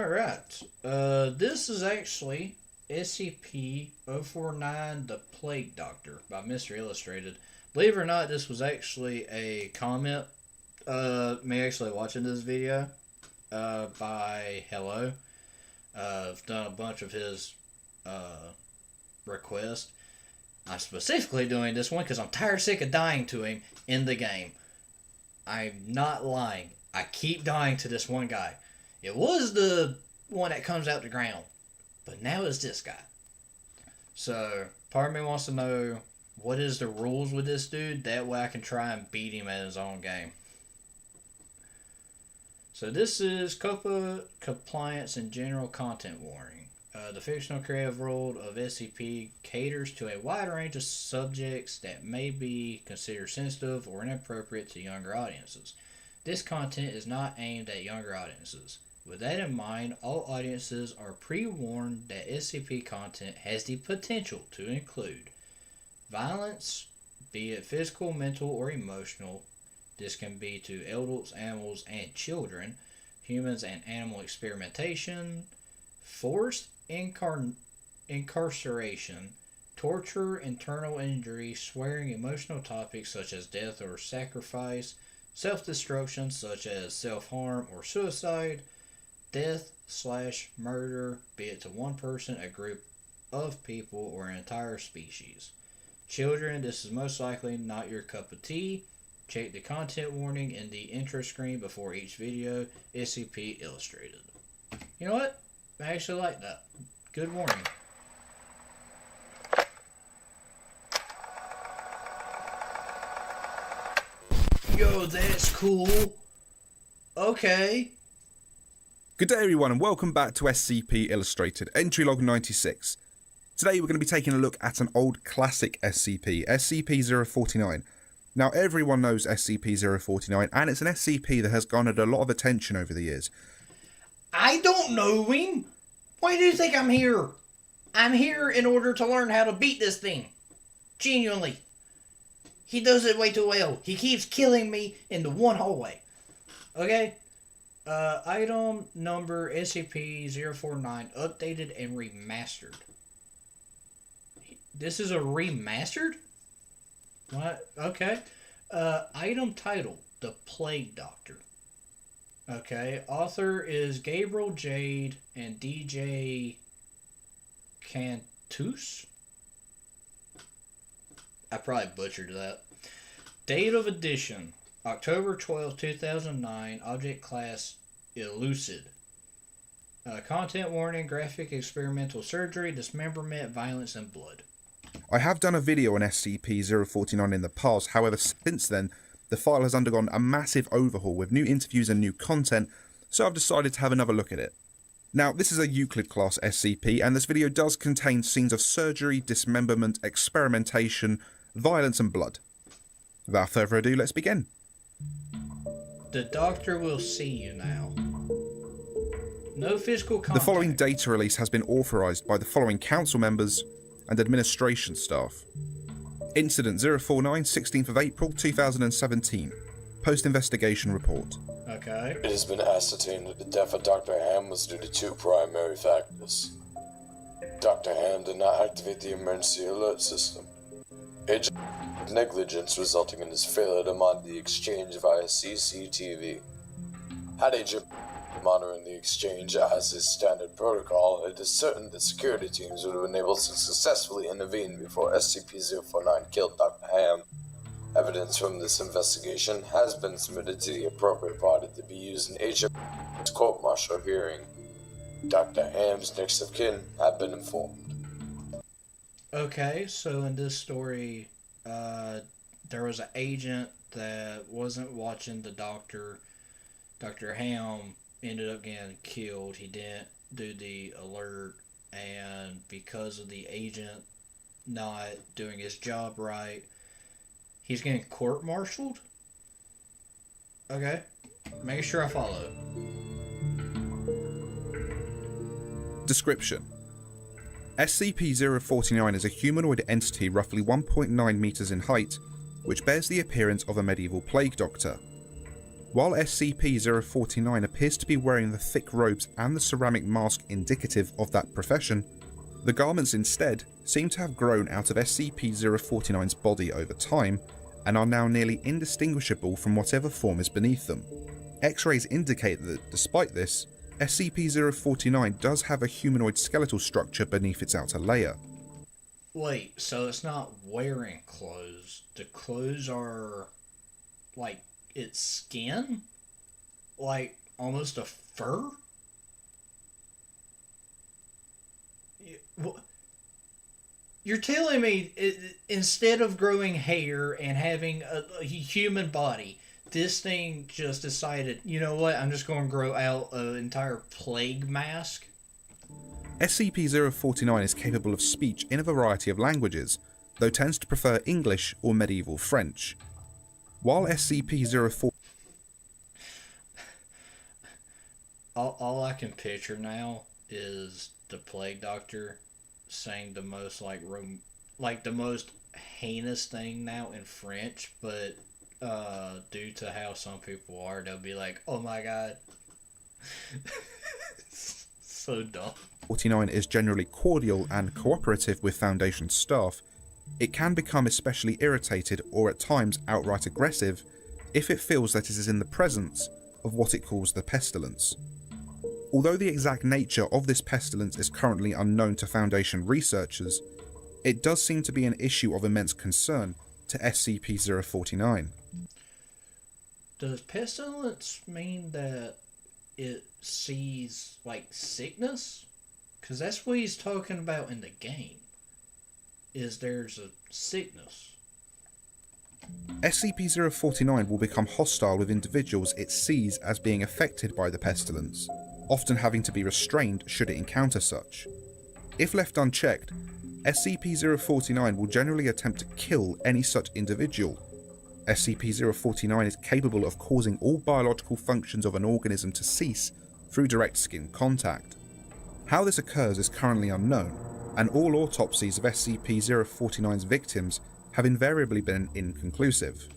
Alright. This is actually SCP-049 The Plague Doctor by Mr. Illustrated. Believe it or not, this was actually a comment, me actually watching this video, by Hello. I've done a bunch of his, requests. I'm specifically doing this one because I'm tired sick of dying to him in the game. I'm not lying. I keep dying to this one guy. It was the one that comes out the ground, but now it's this guy. So, part of me wants to know what is the rules with this dude. That way I can try and beat him at his own game. So this is COPPA compliance and general content warning. The fictional creative world of SCP caters to a wide range of subjects that may be considered sensitive or inappropriate to younger audiences. This content is not aimed at younger audiences. With that in mind, all audiences are pre-warned that SCP content has the potential to include violence, be it physical, mental, or emotional. This can be to adults, animals, and children, humans and animal experimentation, forced incarceration, torture, internal injury, swearing, emotional topics such as death or sacrifice, self-destruction such as self-harm or suicide, death/murder, be it to one person, a group of people, or an entire species. Children, this is most likely not your cup of tea. Check the content warning in the intro screen before each video. SCP Illustrated. You know what? I actually like that. Good warning. Yo, that's cool. Okay. Good day everyone and welcome back to SCP Illustrated, entry log 96. Today we're going to be taking a look at an old classic SCP, SCP-049. Now everyone knows SCP-049 and it's an SCP that has garnered a lot of attention over the years. I don't know him. Why do you think I'm here? I'm here in order to learn how to beat this thing. Genuinely. He does it way too well. He keeps killing me in the one hallway. Okay? Item number SCP-049 updated and remastered. This is a remastered? What? Okay. Item title, The Plague Doctor. Okay. Author is Gabriel Jade and DJ Cantus. I probably butchered that. Date of edition, October 12, 2009. Object class, Elucid. Content warning, graphic experimental surgery, dismemberment, violence, and blood. I have done a video on SCP-049 in the past, however since then the file has undergone a massive overhaul with new interviews and new content, so I've decided to have another look at it. Now this is a Euclid class SCP and this video does contain scenes of surgery, dismemberment, experimentation, violence and blood. Without further ado, let's begin. The doctor will see you now. No physical contact. The following data release has been authorised by the following council members and administration staff. Incident 049, 16th of April 2017. Post-investigation report. Okay. It has been ascertained that the death of Dr. Ham was due to two primary factors. Dr. Ham did not activate the emergency alert system. Agent negligence resulting in his failure to monitor the exchange via CCTV. Had Agent monitoring the exchange as his standard protocol, it is certain that security teams would have been able to successfully intervene before SCP-049 killed Dr. Ham. Evidence from this investigation has been submitted to the appropriate party to be used in Agent's court-martial hearing. Dr. Ham's next of kin have been informed. Okay, so in this story, there was an agent that wasn't watching the doctor. Dr. Ham ended up getting killed. He didn't do the alert, and because of the agent not doing his job right, he's getting court-martialed? Okay. Make sure I follow. Description: SCP-049 is a humanoid entity roughly 1.9 meters in height, which bears the appearance of a medieval plague doctor. While SCP-049 appears to be wearing the thick robes and the ceramic mask indicative of that profession, the garments instead seem to have grown out of SCP-049's body over time and are now nearly indistinguishable from whatever form is beneath them. X-rays indicate that, despite this, SCP-049 does have a humanoid skeletal structure beneath its outer layer. Wait, so it's not wearing clothes. The clothes are like its skin? Like almost a fur? You're telling me instead of growing hair and having a human body, this thing just decided, you know what, I'm just going to grow out an entire plague mask? SCP-049 is capable of speech in a variety of languages, though tends to prefer English or medieval French. While SCP-049 all I can picture now is the plague doctor saying the most like the most heinous thing now in French, but due to how some people are, they'll be like, "Oh my god." So dumb. 49 is generally cordial and cooperative with Foundation staff, it can become especially irritated or at times outright aggressive if it feels that it is in the presence of what it calls the Pestilence. Although the exact nature of this pestilence is currently unknown to Foundation researchers, it does seem to be an issue of immense concern to SCP-049. Does pestilence mean that it sees, like, sickness? Because that's what he's talking about in the game, is there's a sickness. SCP-049 will become hostile with individuals it sees as being affected by the pestilence, often having to be restrained should it encounter such. If left unchecked, SCP-049 will generally attempt to kill any such individual. SCP-049 is capable of causing all biological functions of an organism to cease through direct skin contact. How this occurs is currently unknown, and all autopsies of SCP-049's victims have invariably been inconclusive.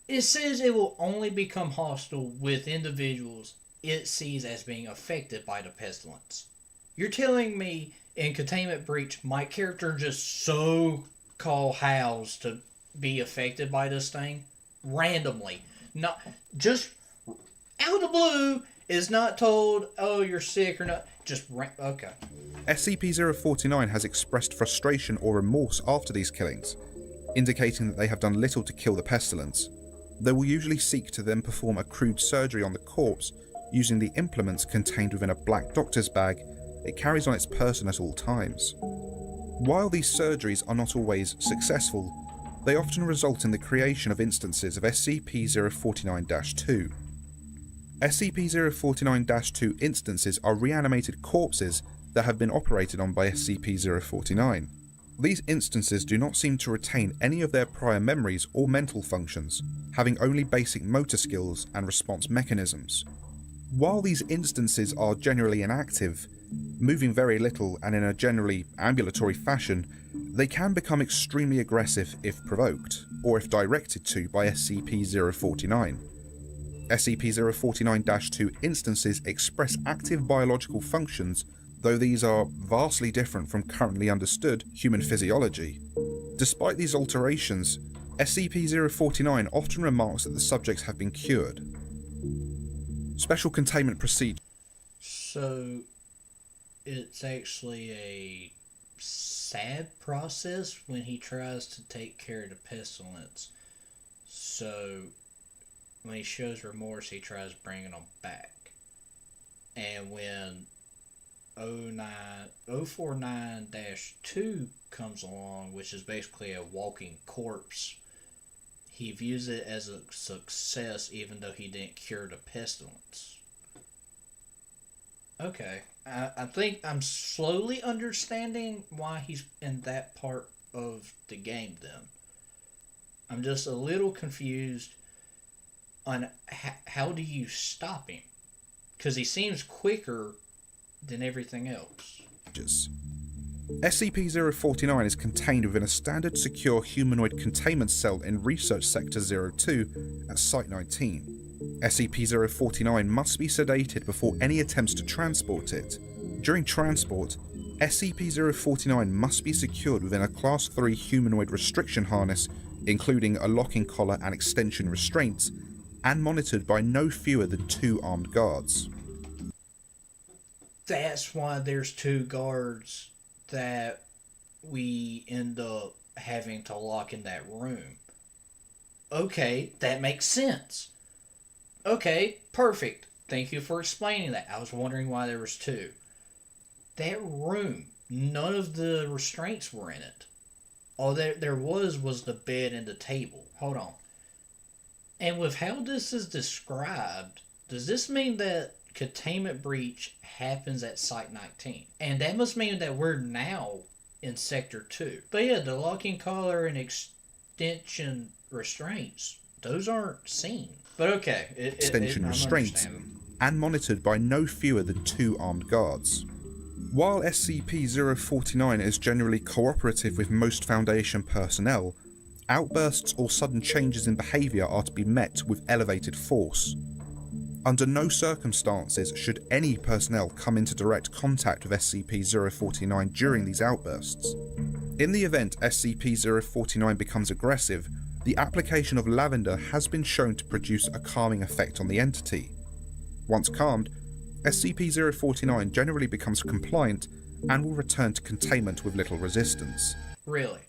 It says it will only become hostile with individuals it sees as being affected by the pestilence. You're telling me in Containment Breach, my character just so housed to be affected by this thing randomly, not just out of the blue, is not told, oh, you're sick or not. Just okay. SCP-049 has expressed frustration or remorse after these killings, indicating that they have done little to kill the pestilence. They will usually seek to then perform a crude surgery on the corpse using the implements contained within a black doctor's bag it carries on its person at all times. While these surgeries are not always successful, they often result in the creation of instances of SCP-049-2. SCP-049-2 instances are reanimated corpses that have been operated on by SCP-049. These instances do not seem to retain any of their prior memories or mental functions, having only basic motor skills and response mechanisms. While these instances are generally inactive, moving very little and in a generally ambulatory fashion, they can become extremely aggressive if provoked, or if directed to by SCP-049. SCP-049-2 instances express active biological functions, though these are vastly different from currently understood human physiology. Despite these alterations, SCP-049 often remarks that the subjects have been cured. Special containment procedure. So, it's actually a sad process when he tries to take care of the pestilence. So, when he shows remorse, he tries bringing them back. And when 049-2 comes along, which is basically a walking corpse, he views it as a success even though he didn't cure the pestilence. Okay. I think I'm slowly understanding why he's in that part of the game then. I'm just a little confused on how do you stop him? Because he seems quicker than everything else. SCP-049 is contained within a standard secure humanoid containment cell in Research Sector 02 at Site 19. SCP-049 must be sedated before any attempts to transport it. During transport, SCP-049 must be secured within a Class 3 humanoid restriction harness, including a locking collar and extension restraints, and monitored by no fewer than 2 armed guards. That's why there's 2 guards that we end up having to lock in that room. Okay, that makes sense. Okay, perfect. Thank you for explaining that. I was wondering why there was 2. That room, none of the restraints were in it. All there was the bed and the table. Hold on. And with how this is described, does this mean that containment breach happens at Site 19? And that must mean that we're now in Sector 2. But yeah, the locking collar and extension restraints, those aren't seen. But okay. Extension restraints, and monitored by no fewer than 2 armed guards. While SCP-049 is generally cooperative with most Foundation personnel, outbursts or sudden changes in behaviour are to be met with elevated force. Under no circumstances should any personnel come into direct contact with SCP-049 during these outbursts. In the event SCP-049 becomes aggressive, the application of lavender has been shown to produce a calming effect on the entity. Once calmed, SCP-049 generally becomes compliant and will return to containment with little resistance. Really?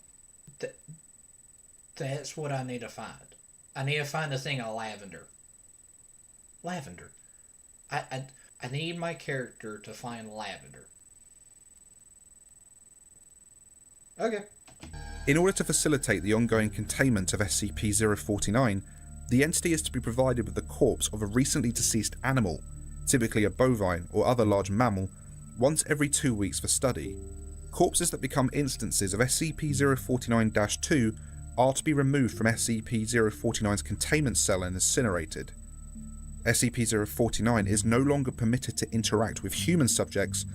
That's what I need to find. I need to find the thing of lavender. Lavender. I need my character to find lavender. Okay. In order to facilitate the ongoing containment of SCP-049, the entity is to be provided with the corpse of a recently deceased animal, typically a bovine or other large mammal, once every 2 weeks for study. Corpses that become instances of SCP-049-2 are to be removed from SCP-049's containment cell and incinerated. SCP-049 is no longer permitted to interact with human subjects,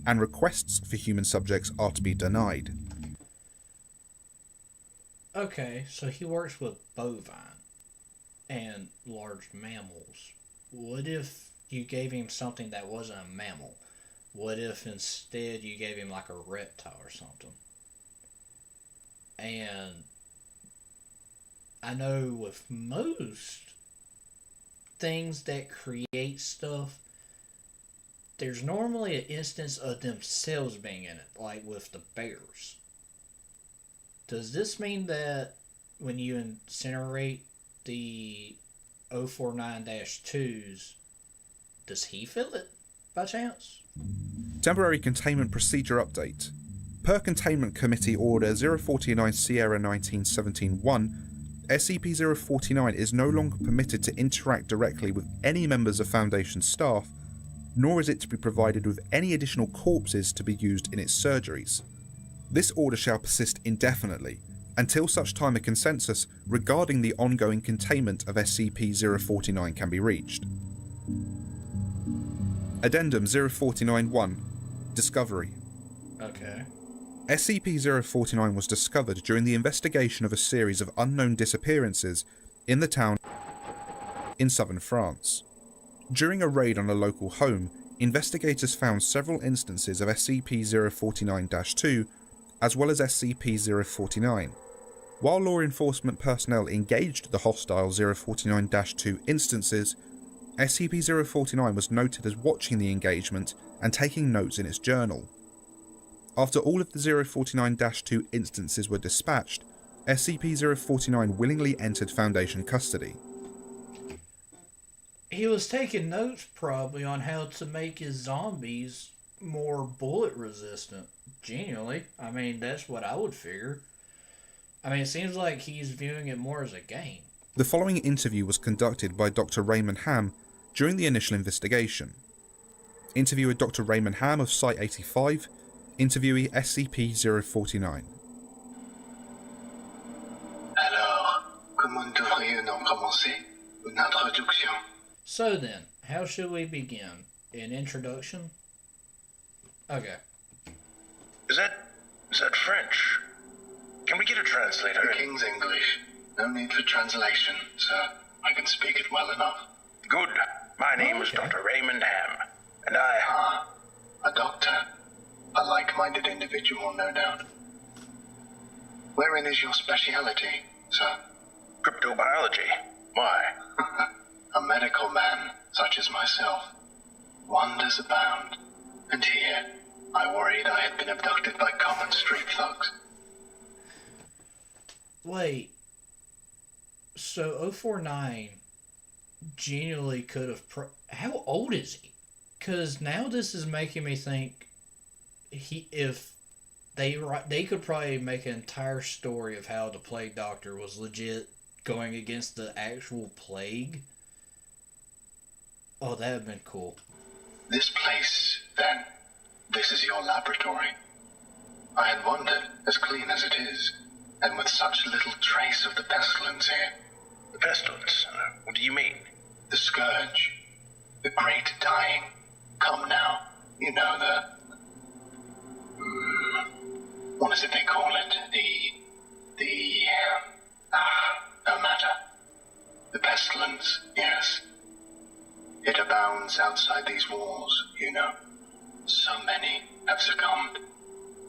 and requests for human subjects are to be denied. Okay, so he works with bovine and large mammals. What if you gave him something that wasn't a mammal? What if instead you gave him like a reptile or something? And I know with most things that create stuff, there's normally an instance of themselves being in it, like with the bears. Does this mean that when you incinerate the 049-2s, does he feel it by chance? Temporary Containment Procedure Update. Per Containment Committee Order 049 Sierra 1917-1, SCP-049 is no longer permitted to interact directly with any members of Foundation staff, nor is it to be provided with any additional corpses to be used in its surgeries. This order shall persist indefinitely, until such time a consensus regarding the ongoing containment of SCP-049 can be reached. Addendum 049-1 Discovery. Okay. SCP-049 was discovered during the investigation of a series of unknown disappearances in the town in southern France. During a raid on a local home, investigators found several instances of SCP-049-2 as well as SCP-049. While law enforcement personnel engaged the hostile 049-2 instances, SCP-049 was noted as watching the engagement and taking notes in its journal. After all of the 049-2 instances were dispatched, SCP-049 willingly entered Foundation custody. He was taking notes probably on how to make his zombies more bullet resistant. Genuinely. I mean, that's what I would figure. I mean, it seems like he's viewing it more as a game. The following interview was conducted by Dr. Raymond Ham during the initial investigation. Interviewer Dr. Raymond Ham of Site 85, interviewee SCP-049. Alors, comment devrions-nous commencer une introduction? So then, how should we begin? An introduction? Okay. Is that Is that French? Can we get a translator? The King's English. No need for translation, sir. I can speak it well enough. Good. My name is Dr. Raymond Ham, and I... A doctor. A like-minded individual, no doubt. Wherein is your speciality, sir? Cryptobiology. Why? A medical man, such as myself. Wonders abound. And here, I worried I had been abducted by common street thugs. Wait. So 049 genuinely could have... How old is he? Because now this is making me think if they could probably make an entire story of how the plague doctor was legit going against the actual plague. Oh, that would have been cool. This place, then, this is your laboratory. I had wondered, as clean as it is, and with such little trace of the pestilence here. The pestilence? What do you mean? The scourge. The great dying. Come now. You know what is it they call it? No matter. The pestilence, yes. It abounds outside these walls, you know. So many have succumbed,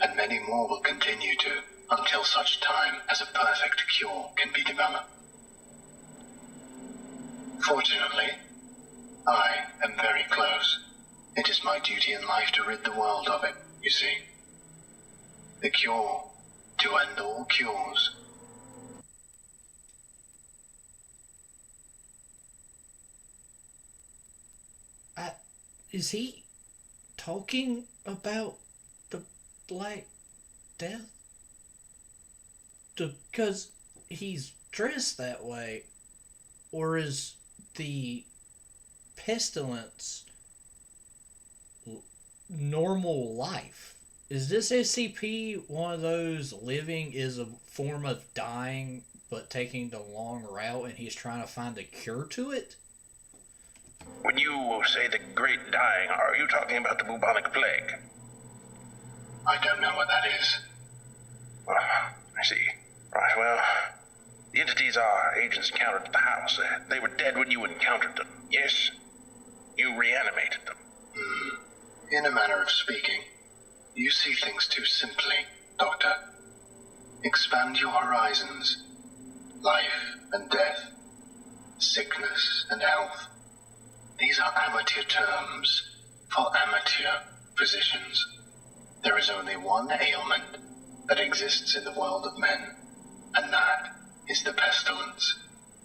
and many more will continue to, until such time as a perfect cure can be developed. Fortunately, I am very close. It is my duty in life to rid the world of it, you see. The cure to end all cures. Is he talking about the Black Death? Because he's dressed that way, or is the pestilence normal life? Is this SCP one of those living is a form of dying but taking the long route and he's trying to find a cure to it? When you say the great dying, are you talking about the bubonic plague? I don't know what that is. I see. Right, well, the entities our agents encountered at the house, they were dead when you encountered them, yes? You reanimated them. In a manner of speaking, you see things too simply, Doctor. Expand your horizons. Life and death. Sickness and health. These are amateur terms for amateur physicians. There is only one ailment that exists in the world of men, and that is the pestilence,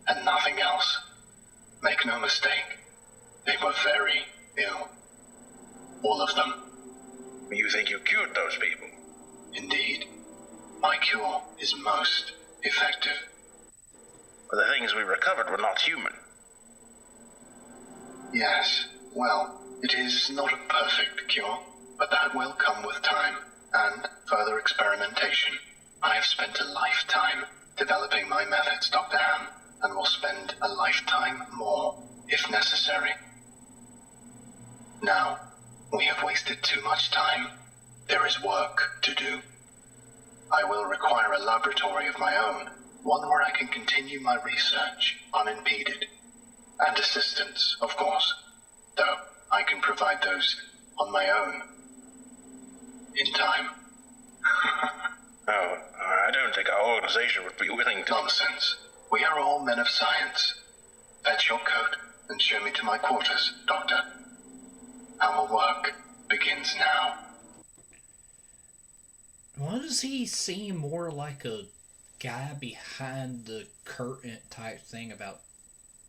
and nothing else. Make no mistake, they were very ill. All of them. You think you cured those people? Indeed. My cure is most effective. But the things we recovered were not human. Yes, well, it is not a perfect cure, but that will come with time and further experimentation. I have spent a lifetime developing my methods, Dr. Ham, and will spend a lifetime more if necessary. Now, we have wasted too much time. There is work to do. I will require a laboratory of my own, one where I can continue my research unimpeded. And assistance, of course, though I can provide those on my own. In time. Oh, I don't think our organization would be willing to... Nonsense. We are all men of science. Fetch your coat and show me to my quarters, Doctor. Our work begins now. Why does he seem more like a guy behind the curtain type thing about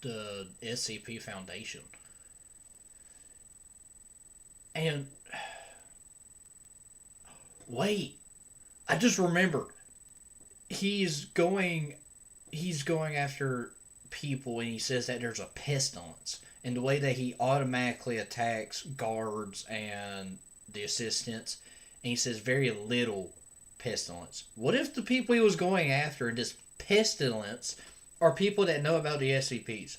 the SCP Foundation? And wait, I just remembered. He's going after people, and he says that there's a pestilence, and the way that he automatically attacks guards and the assistants, and he says very little pestilence. What if the people he was going after in this pestilence are people that know about the SCPs?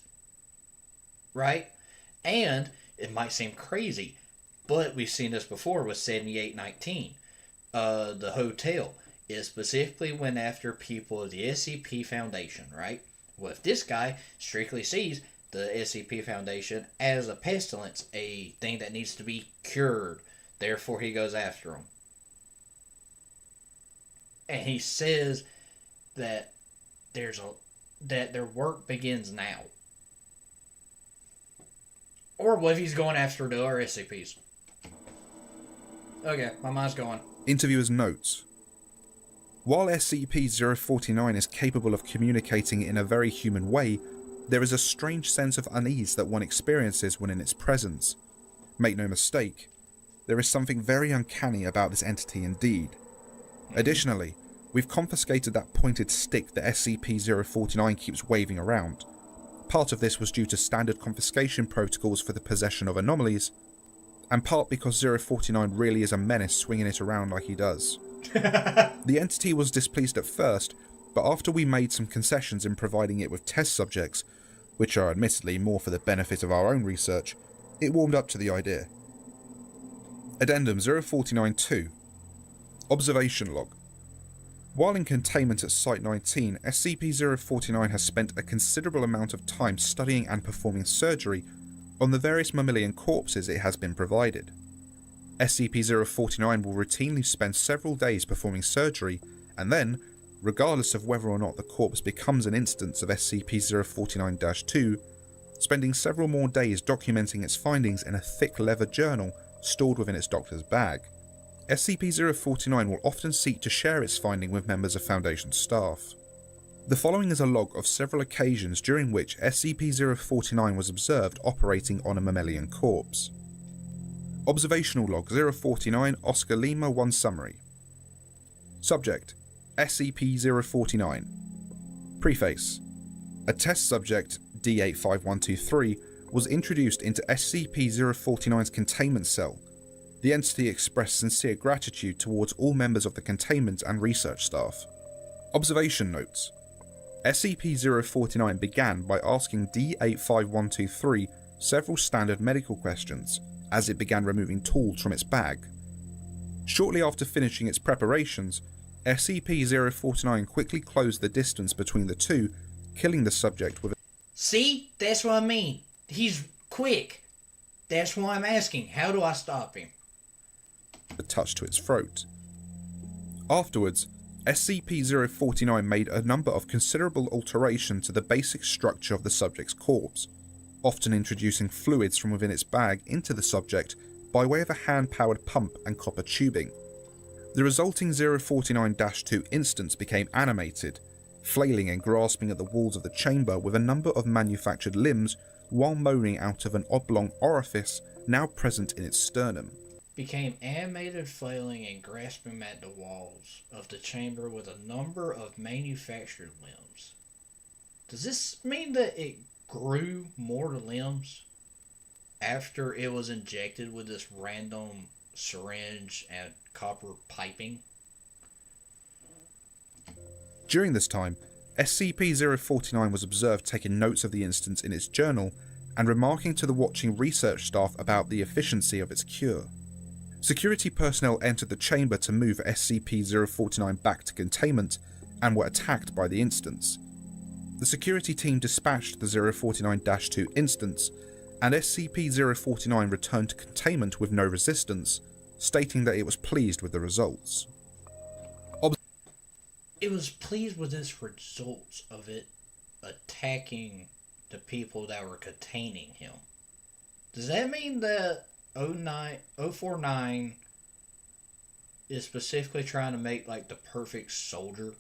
Right? And it might seem crazy, but we've seen this before with 7819. the hotel. It specifically went after people of the SCP Foundation, right? Well, if this guy strictly sees the SCP Foundation as a pestilence, a thing that needs to be cured, therefore he goes after them. And he says that that their work begins now. Or what if he's going after the other SCPs? Okay, my mind's going. Interviewer's notes. While SCP-049 is capable of communicating in a very human way, there is a strange sense of unease that one experiences when in its presence. Make no mistake, there is something very uncanny about this entity indeed. Additionally, we've confiscated that pointed stick that SCP-049 keeps waving around. Part of this was due to standard confiscation protocols for the possession of anomalies, and part because 049 really is a menace swinging it around like he does. The entity was displeased at first, but after we made some concessions in providing it with test subjects, which are admittedly more for the benefit of our own research, it warmed up to the idea. Addendum 049-2. Observation Log. While in containment at Site-19, SCP-049 has spent a considerable amount of time studying and performing surgery on the various mammalian corpses it has been provided. SCP-049 will routinely spend several days performing surgery, and then, regardless of whether or not the corpse becomes an instance of SCP-049-2, spending several more days documenting its findings in a thick leather journal stored within its doctor's bag. SCP-049 will often seek to share its finding with members of Foundation staff. The following is a log of several occasions during which SCP-049 was observed operating on a mammalian corpse. Observational Log 049 Oscar Lima 1 Summary. Subject: SCP-049. Preface: a test subject, D85123, was introduced into SCP-049's containment cell. The entity expressed sincere gratitude towards all members of the containment and research staff. Observation Notes: SCP-049 began by asking D85123 several standard medical questions as it began removing tools from its bag. Shortly after finishing its preparations, SCP-049 quickly closed the distance between the two, killing the subject with a... See? That's what I mean. He's quick. That's why I'm asking, how do I stop him? a touch to its throat. Afterwards, SCP-049 made a number of considerable alterations to the basic structure of the subject's corpse, often introducing fluids from within its bag into the subject by way of a hand-powered pump and copper tubing. The resulting 049-2 instance became animated, flailing and grasping at the walls of the chamber with a number of manufactured limbs while moaning out of an oblong orifice now present in its sternum. Became animated, flailing, and grasping at the walls of the chamber with a number of manufactured limbs. Does this mean that it grew more limbs after it was injected with this random syringe and copper piping? During this time, SCP-049 was observed taking notes of the instance in its journal and remarking to the watching research staff about the efficiency of its cure. Security personnel entered the chamber to move SCP-049 back to containment and were attacked by the instance. The security team dispatched the 049-2 instance, and SCP-049 returned to containment with no resistance, stating that it was pleased with the results. It was pleased with its results of it attacking the people that were containing him. Does that mean that 049 is specifically trying to make like the perfect soldier?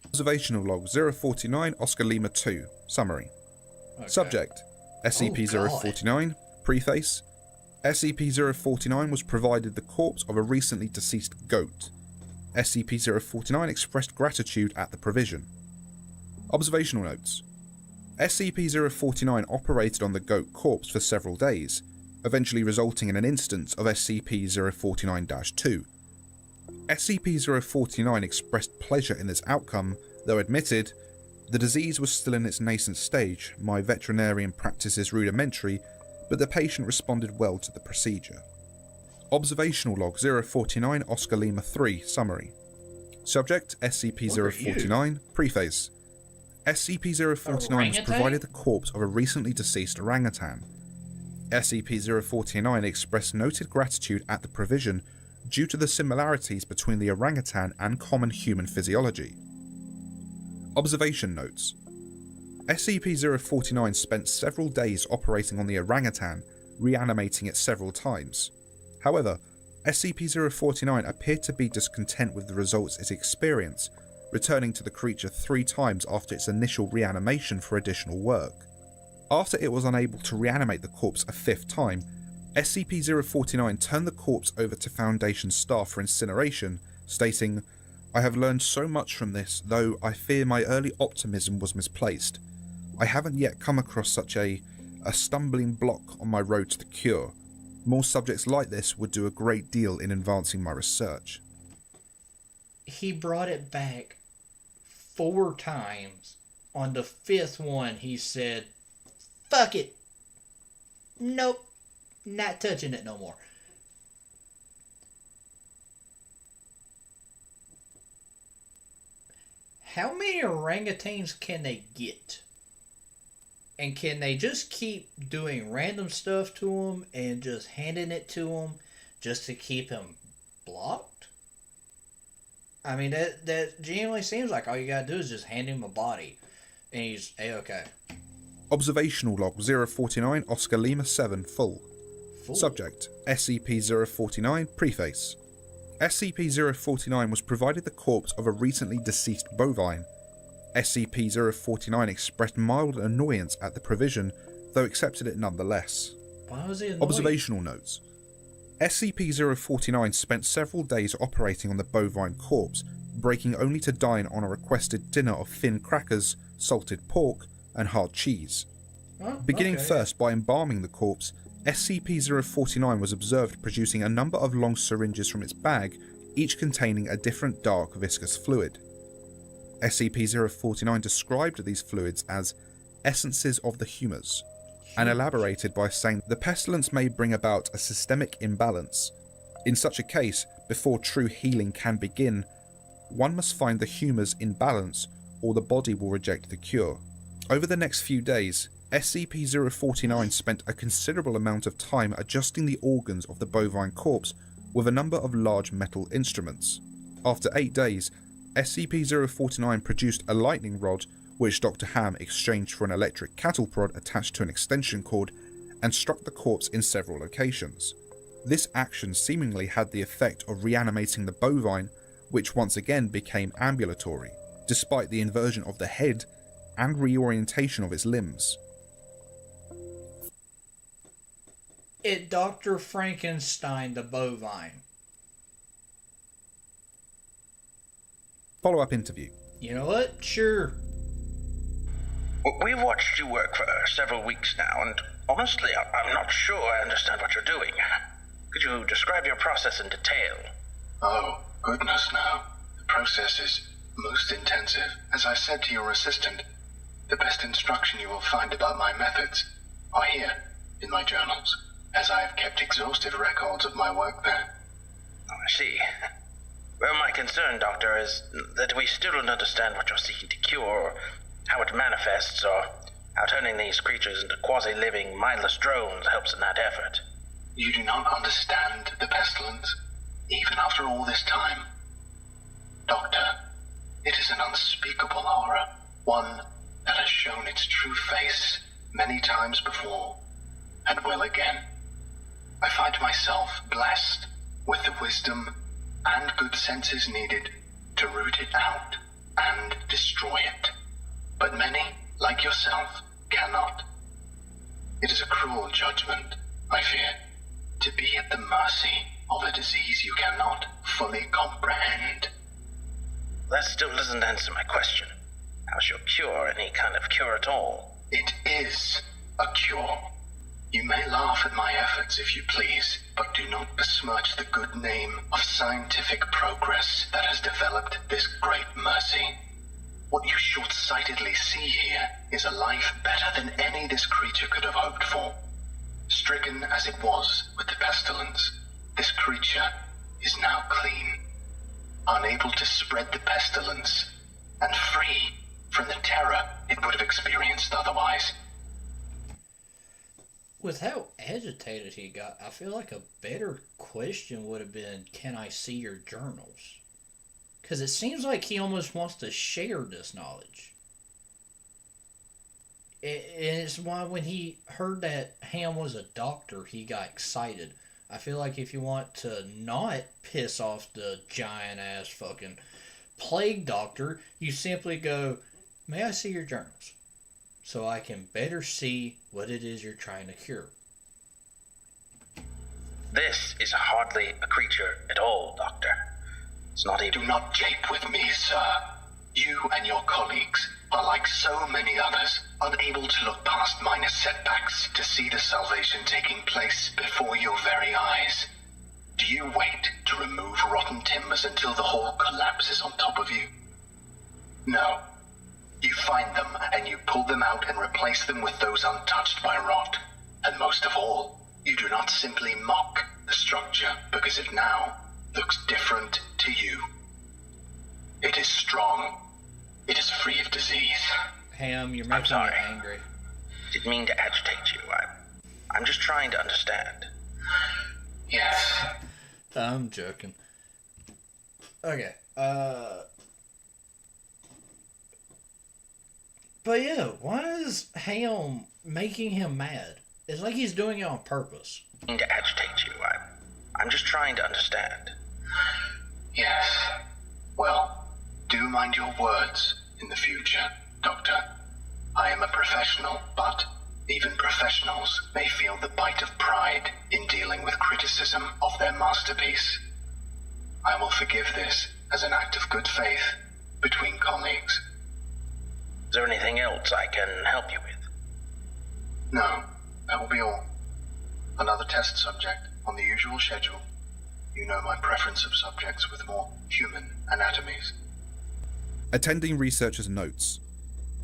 Observational Log 049 Oscar Lima 2 Summary. Okay. Subject: SCP-049. Preface: SCP-049 was provided the corpse of a recently deceased goat. SCP-049 expressed gratitude at the provision. Observational Notes: SCP-049 operated on the goat corpse for several days, eventually resulting in an instance of SCP-049-2. SCP-049 expressed pleasure in this outcome, though admitted, the disease was still in its nascent stage, my veterinarian practice is rudimentary, but the patient responded well to the procedure. Observational Log 049 Oscar Lima 3 Summary. Subject SCP-049 Preface. SCP-049 was provided the corpse of a recently deceased orangutan. SCP-049 expressed noted gratitude at the provision due to the similarities between the orangutan and common human physiology. Observation Notes. SCP-049 spent several days operating on the orangutan, reanimating it several times. However, SCP-049 appeared to be discontent with the results it experienced, returning to the creature 3 times after its initial reanimation for additional work. After it was unable to reanimate the corpse a 5th time, SCP-049 turned the corpse over to Foundation staff for incineration, stating, "I have learned so much from this, though I fear my early optimism was misplaced. I haven't yet come across such a stumbling block on my road to the cure. More subjects like this would do a great deal in advancing my research." He brought it back 4 times. On the 5th one, he said, "Fuck it. Nope. Not touching it no more." How many orangutans can they get? And can they just keep doing random stuff to him and just handing it to him just to keep him blocked? I mean, that genuinely seems like all you gotta do is just hand him a body and he's A-okay. Observational Log 049 Oscar Lima 7 Full. Subject SCP-049 Preface. SCP-049 was provided the corpse of a recently deceased bovine. SCP-049 expressed mild annoyance at the provision, though accepted it nonetheless. Why was he annoyed? Observational Notes. SCP-049 spent several days operating on the bovine corpse, breaking only to dine on a requested dinner of thin crackers, salted pork, and hard cheese. Oh, Beginning okay. first by embalming the corpse, SCP-049 was observed producing a number of long syringes from its bag, each containing a different dark viscous fluid. SCP-049 described these fluids as essences of the humours, and elaborated by saying the pestilence may bring about a systemic imbalance. In such a case, before true healing can begin, one must find the humours in balance or the body will reject the cure. Over the next few days, SCP-049 spent a considerable amount of time adjusting the organs of the bovine corpse with a number of large metal instruments. After 8 days, SCP-049 produced a lightning rod, which Dr. Ham exchanged for an electric cattle prod attached to an extension cord, and struck the corpse in several locations. This action seemingly had the effect of reanimating the bovine, which once again became ambulatory, despite the inversion of the head and reorientation of its limbs. It Dr. Frankenstein the bovine. Follow-up interview. You know what? Sure. We've watched you work for several weeks now, and honestly, I'm not sure I understand what you're doing. Could you describe your process in detail? Oh, goodness no. The process is most intensive. As I said to your assistant, the best instruction you will find about my methods are here, in my journals, as I have kept exhaustive records of my work there. Oh, I see. Well, my concern, Doctor, is that we still don't understand what you're seeking to cure, or how it manifests, or how turning these creatures into quasi-living, mindless drones helps in that effort. You do not understand the pestilence, even after all this time. Doctor, it is an unspeakable horror, one that has shown its true face many times before, and will again. I find myself blessed with the wisdom and good senses needed to root it out and destroy it. But many, like yourself, cannot. It is a cruel judgment, I fear, to be at the mercy of a disease you cannot fully comprehend. That still doesn't answer my question. How's your cure any kind of cure at all? It is a cure. You may laugh at my efforts if you please, but do not besmirch the good name of scientific progress that has developed this great mercy. What you short-sightedly see here is a life better than any this creature could have hoped for. Stricken as it was with the pestilence, This creature is now clean, unable to spread the pestilence, and free from the terror it would have experienced otherwise. With how agitated he got, I feel like a better question would have been, can I see your journals? Because it seems like he almost wants to share this knowledge. And it's why when he heard that Ham was a doctor, he got excited. I feel like if you want to not piss off the giant ass fucking plague doctor, you simply go, may I see your journals? So I can better see what it is you're trying to cure. This is hardly a creature at all, Doctor. It's not even... Do not jape with me, sir. You and your colleagues are like so many others, unable to look past minor setbacks to see the salvation taking place before your very eyes. Do you wait to remove rotten timbers until the whole collapses on top of you? No. You find them and you pull them out and replace them with those untouched by rot. And most of all, you do not simply mock the structure because it now looks different to you. It is strong. It is free of disease. Ham, you're making me sorry. angry. Didn't mean to agitate you. I'm just trying to understand. Yes. I'm joking. Okay, But yeah, why is Ham making him mad? It's like he's doing it on purpose. Didn't mean to agitate you. I'm just trying to understand. Yes. Well, do mind your words in the future, Doctor. I am a professional, but even professionals may feel the bite of pride in dealing with criticism of their masterpiece. I will forgive this as an act of good faith between colleagues. Is there anything else I can help you with? No, that will be all. Another test subject on the usual schedule. You know my preference of subjects with more human anatomies. Attending researchers' notes.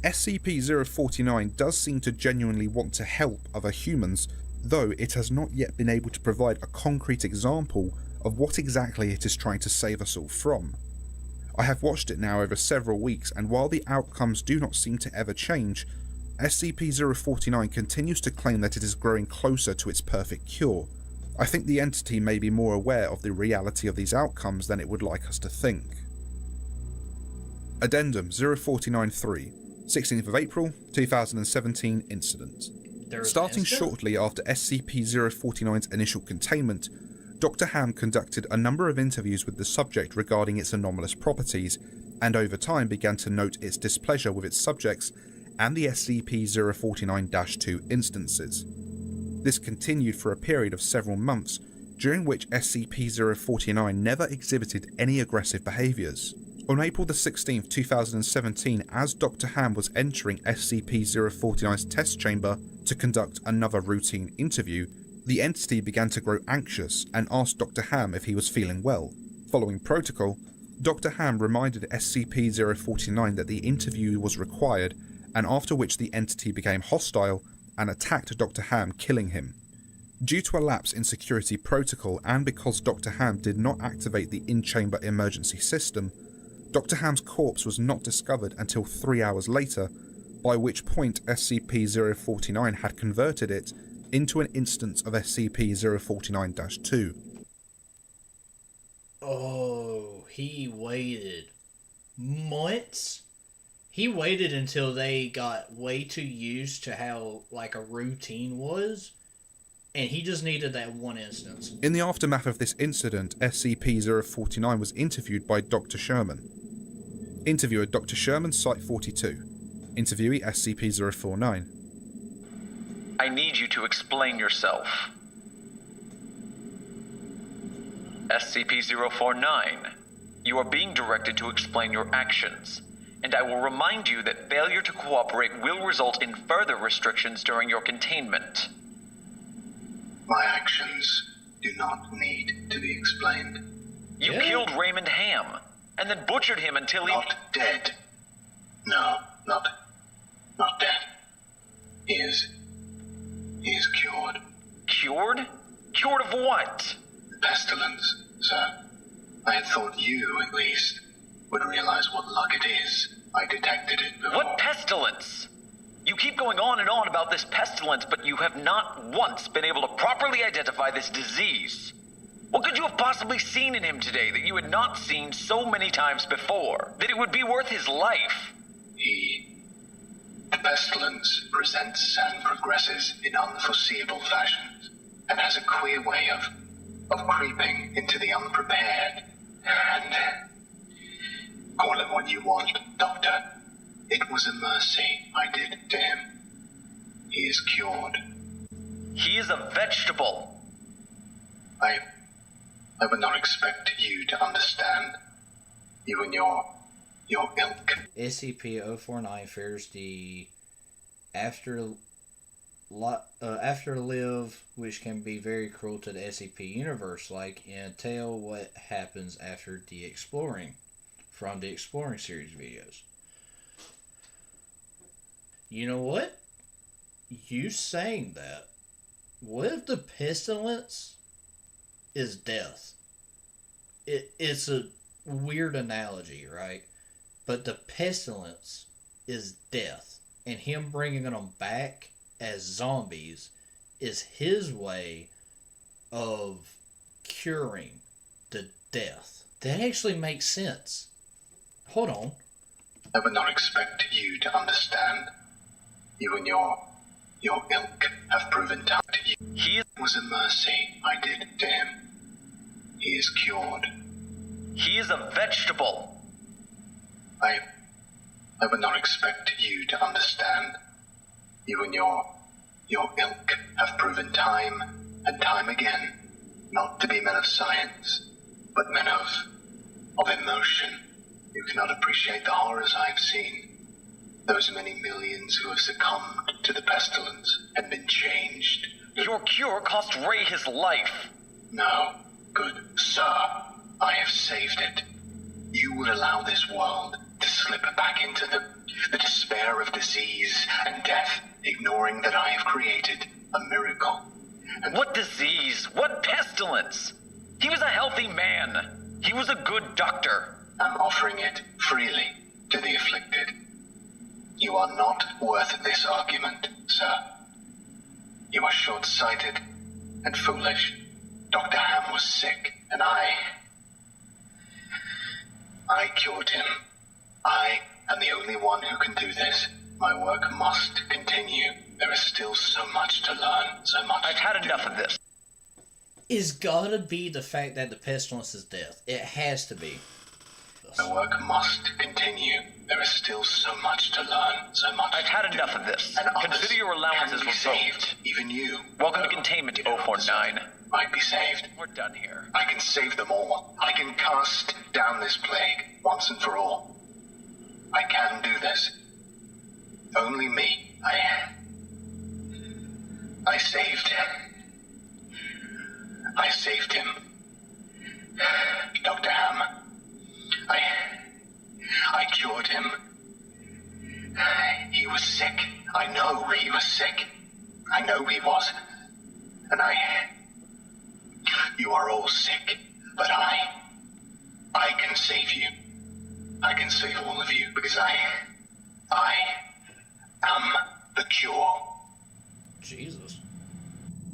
SCP-049 does seem to genuinely want to help other humans, though it has not yet been able to provide a concrete example of what exactly it is trying to save us all from. I have watched it now over several weeks, and while the outcomes do not seem to ever change, SCP-049 continues to claim that it is growing closer to its perfect cure. I think the entity may be more aware of the reality of these outcomes than it would like us to think. Addendum 049-3, 16th of April 2017 incident. Starting shortly after SCP-049's initial containment, Dr. Ham conducted a number of interviews with the subject regarding its anomalous properties, and over time began to note its displeasure with its subjects and the SCP-049-2 instances. This continued for a period of several months, during which SCP-049 never exhibited any aggressive behaviours. On April 16, 2017, as Dr. Ham was entering SCP-049's test chamber to conduct another routine interview, the entity began to grow anxious and asked Dr. Ham if he was feeling well. Following protocol, Dr. Ham reminded SCP-049 that the interview was required, and after which the entity became hostile and attacked Dr. Ham, killing him. Due to a lapse in security protocol and because Dr. Ham did not activate the in-chamber emergency system, Dr. Ham's corpse was not discovered until 3 hours later, by which point SCP-049 had converted it into an instance of SCP-049-2. Oh, he waited months? He waited until they got way too used to how, like, a routine was, and he just needed that one instance. In the aftermath of this incident, SCP-049 was interviewed by Dr. Sherman. Interviewer Dr. Sherman, Site 42. Interviewee SCP-049. I need you to explain yourself. SCP-049, you are being directed to explain your actions, and I will remind you that failure to cooperate will result in further restrictions during your containment. My actions do not need to be explained. You killed Raymond Ham, and then butchered him until he... Not dead. No, not dead. He is cured. Cured? Cured of what? Pestilence, sir. I had thought you, at least, would realize what luck it is I detected it before. What pestilence? You keep going on and on about this pestilence, but you have not once been able to properly identify this disease. What could you have possibly seen in him today that you had not seen so many times before, that it would be worth his life? The pestilence presents and progresses in unforeseeable fashions, and has a queer way of creeping into the unprepared. And call it what you want, Doctor. It was a mercy I did to him. He is cured. He is a vegetable. I would not expect you to understand. You and your ilk. SCP-049 fears the afterlive, which can be very cruel to the SCP universe, like in Tell What Happens After the Exploring, from the Exploring series videos. You know what? You saying that, what if the pestilence is death? It's a weird analogy, right? But the pestilence is death, and him bringing them back as zombies is his way of curing the death. That actually makes sense. Hold on. I would not expect you to understand. You and your ilk have proven tough to you. He was a mercy I did to him. He is cured. He is a vegetable. I would not expect you to understand. You and your ilk have proven time and time again not to be men of science, but men of emotion. You cannot appreciate the horrors I have seen. Those many millions who have succumbed to the pestilence and been changed. Your cure cost Ray his life. No, good sir. I have saved it. You would allow this world to slip back into the despair of disease and death, ignoring that I have created a miracle. And what disease? What pestilence? He was a healthy man. He was a good doctor. I'm offering it freely to the afflicted. You are not worth this argument, sir. You are short-sighted and foolish. Dr. Ham was sick, and I cured him. I am the only one who can do this. My work must continue. There is still so much to learn, so much. I've had enough of this. It's gotta be the fact that the pestilence is death. It has to be. My work must continue. There is still so much to learn, so much. I've had enough of this. Consider your allowances revoked. Even you. Welcome to Containment 049. Might be saved. We're done here. I can save them all. I can cast down this plague once and for all. I can do this. Only me. I saved him. Dr. Ham. I cured him. He was sick. I know he was sick. I know he was. And you are all sick, but I can save you. I can save all of you because I am the cure. Jesus.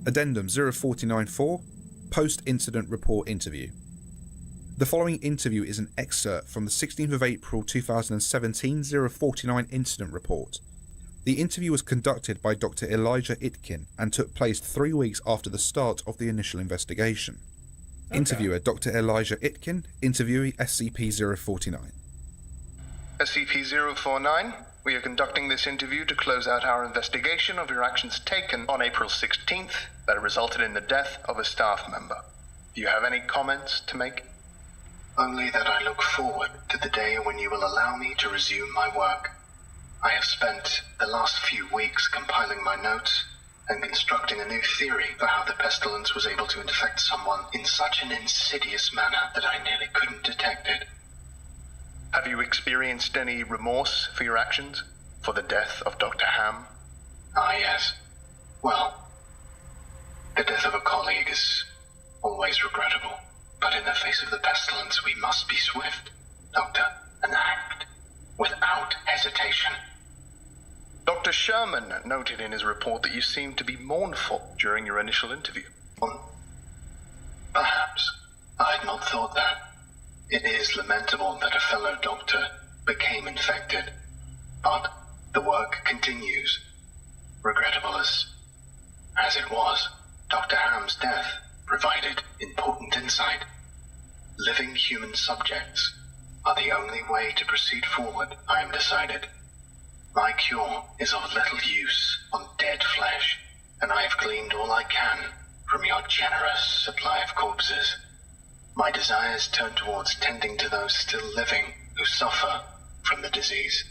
Addendum 0494, Post-Incident Report Interview. The following interview is an excerpt from the 16th of April 2017 049 Incident Report. The interview was conducted by Dr. Elijah Itkin and took place 3 weeks after the start of the initial investigation. Okay. Interviewer Dr. Elijah Itkin, interviewee SCP-049. SCP-049, we are conducting this interview to close out our investigation of your actions taken on April 16th that resulted in the death of a staff member. Do you have any comments to make? Only that I look forward to the day when you will allow me to resume my work. I have spent the last few weeks compiling my notes and constructing a new theory for how the pestilence was able to infect someone in such an insidious manner that I nearly couldn't detect it. Have you experienced any remorse for your actions? For the death of Dr. Ham? Ah, yes. Well, the death of a colleague is always regrettable. But in the face of the pestilence, we must be swift, Doctor, and act without hesitation. Dr. Sherman noted in his report that you seemed to be mournful during your initial interview. Perhaps. I had not thought that. It is lamentable that a fellow doctor became infected, but the work continues. Regrettable as it was, Dr. Ham's death provided important insight. Living human subjects are the only way to proceed forward, I am decided. My cure is of little use on dead flesh, and I have gleaned all I can from your generous supply of corpses. My desires turn towards tending to those still living who suffer from the disease.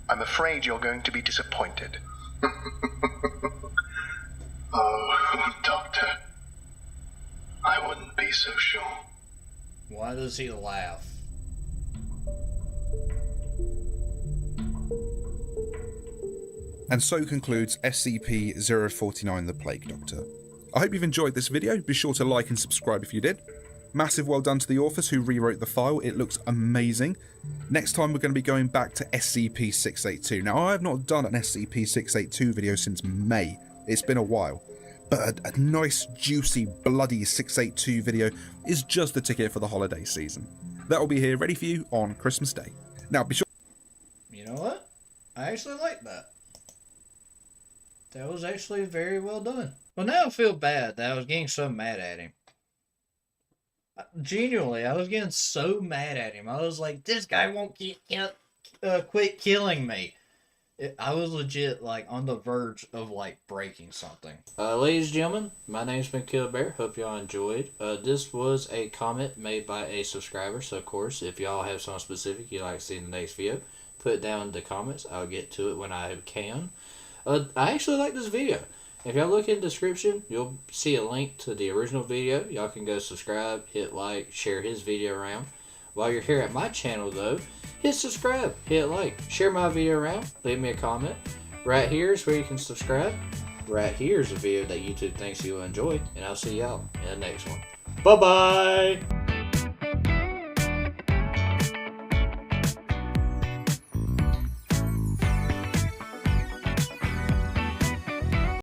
I'm afraid you're going to be disappointed. Oh, Doctor. I wouldn't be so sure. Why does he laugh? And so concludes SCP-049, the Plague Doctor. I hope you've enjoyed this video. Be sure to like and subscribe if you did. Massive well done to the authors who rewrote the file. It looks amazing. Next time we're going to be going back to SCP-682. Now, I have not done an SCP-682 video since May. It's been a while. But a nice, juicy, bloody 682 video is just the ticket for the holiday season. That'll be here ready for you on Christmas Day. Now, be sure... You know what? I actually like that. That was actually very well done. Well, now I feel bad that I was getting so mad at him. Genuinely, I was getting so mad at him. I was like, this guy won't quit killing me. I was legit, like, on the verge of, like, breaking something. Ladies and gentlemen, my name's been Killed Bear. Hope y'all enjoyed. This was a comment made by a subscriber. So, of course, if y'all have something specific you'd like to see in the next video, put it down in the comments. I'll get to it when I can. I actually like this video. If y'all look in the description, you'll see a link to the original video. Y'all can go subscribe, hit like, share his video around. While you're here at my channel, though, hit subscribe, hit like, share my video around, leave me a comment. Right here is where you can subscribe. Right here is a video that YouTube thinks you'll enjoy, and I'll see y'all in the next one. Bye-bye!